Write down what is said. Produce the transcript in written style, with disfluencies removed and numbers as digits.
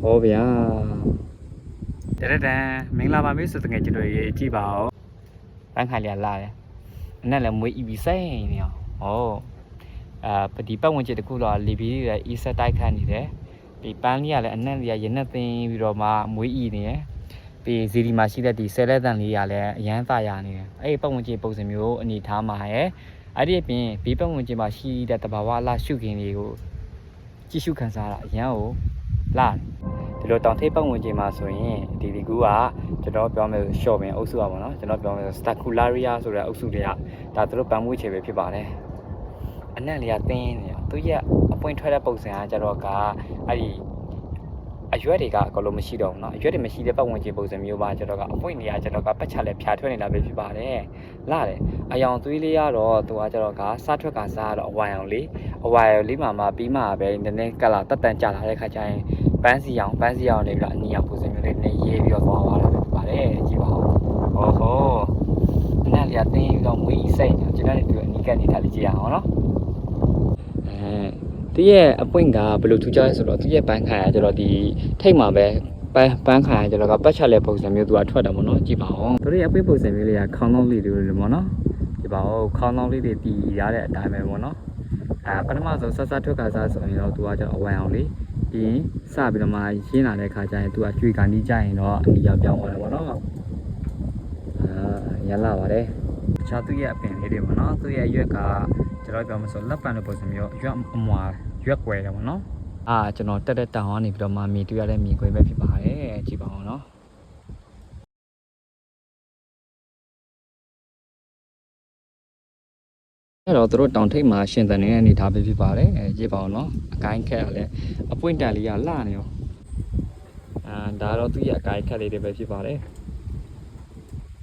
ဟောဗျာတဲ့တဲ့မင်္ဂလာပါမိတ်ဆွေတငယ်ကျွန်တော်ရေးကြည့်ပါဦးပန်းခါလျာလာတယ်အနက်လည်းမွေးဤပြီးစိတ်နေအောင်ဟောပဒီပတ်ဝင်ကျတခုတော့လီဘီရဲ့အီဆက်တိုက်ခတ်နေတယ်ဒီပန်းလေးကလည်းအနက်လေးရရက်နဲ့သိမ်းပြီးတော့မှမွေးဤနေတယ်ပြီးဇီဒီမှာရှိတဲ့ဒီဆဲလက်တန်လေးကလည်းအရန်သာရနေတယ်အဲ့ပတ်ဝင်ကျပုံစံမျိုးအနေထားမှာရဲ့အဲ့ဒီအပြင်ဘေးပတ်ဝင်ကျမှာရှိတဲ့တဘာဝလာရှုခင်းလေးကိုကြည့်ရှုခံစားတာအရန်ကိုလာဒီလိုတောင်ထိပ်ပတ်ဝင်ကျမှာဆိုရင်ဒီကူကကျွန်တော်ပြောမယ်ရှော့ပင်အုပ်စုပါပေါ့နော်ကျွန်တော်ပြောမယ် Stacularia ဆိုတဲ့အုပ်စုတွေကဒါသူတို့ပန်းမွေးချေပဲဖြစ်ပါတယ်အနက်လေးကတင်းနေတယ်သူရဲ့အပွင့်ထွက်တဲ့ပုံစံကကြတော့ကအဲ့ဒီအရွက်တွေကအကုန်လုံးမရှိတော့ဘူးเนาะအရွက်တွေမရှိတဲ့ပတ်ဝန်းကျင်ပုံစံမျိုးပါကြတော့ကအပွင့်တွေကကြတော့ကပတ်ချလဲဖြာထွက်နေတာပဲဖြစ်ပါတယ်လာတယ်အယောင်သွေးလေးကတော့သူကကြတော့ကစားထွက်ကစားတော့အဝိုင်အောင်လေးမှာပြီးမှပဲနည်းနည်းကလာတက်တန်ကြလာတဲ့ခါကျရင်ပန်းစီအောင်နေပြီးတော့အနီအောင်ပုံစံမျိုးလေးနဲ့ရေးပြီးတော့သွားသွားတယ်ပဲဖြစ်ပါတယ်ကြည့်ပါဦးဟောအနက်လေးကတင်းပြီးတော့မွေးစိတ်ကျွန်တော်လည်းဒီအနီးကနေတာလေးကြည့်ရအောင်เนาะသူရဲ့အပွင့်ကဘယ်လိုထူးခြားလဲဆိုတော့သူရဲ့ပန်းခံရကျတော့ဒီထိတ်မှာပဲပန်းခံရကျတော့ကပတ်ချလဲပုံစံမျိုးသူကထွက်တာပေါ့နော်ကြည့်ပါဦးသူရဲ့အပွင့်ပုံစံမျိုးလေးကခေါင်းလုံးလေးတွေလို့ပေါ့နော်ကြည့်ပါဦးခေါင်းလုံးလေးတွေတည်ရတဲ့အတိုင်းပဲပေါ့နော်ပထမဆုံးဆက်ထွက်ကစားဆိုရင်တော့သူကကျတော့အဝိုင်အောင်လေးပြီးရင်စပြီးတော့မှရင်းလာတဲ့ခါကျရင်သူကကျွေကန်ကြီးကြရင်တော့အနီရောက်ပြောင်းသွားတယ်ပေါ့နော်ရလာပါတယ်တခြားသူရဲ့အပင်လေးတွေပေါ့နော်သူရဲ့ရွက်ကကျွန်တော်ပြောမှဆိုလက်ပံလိုပုံစံမျိုးရွက်အမွာရွက်ွယ်တယ်ပေါ့နော်ကျွန်တော်တက်တောင်ကနေပြီးတော့မှမြင်တွေ့ရတဲ့မြင်ကွင်းပဲဖြစ်ပါတယ်ကြည့်ပါဦးနော်အဲ့တော့တို့တောင်ထိပ်မှာရှင်သန်နေတဲ့အနေထားပဲဖြစ်ပါတယ်ကြည့်ပါဦးနော်အကိုင်းခက်ရလဲအပွင့်တန်လေးကလှနေရောဒါတော့သူ့ရဲ့အကိုင်းခက်လေးတွေပဲဖြစ်ပါတယ်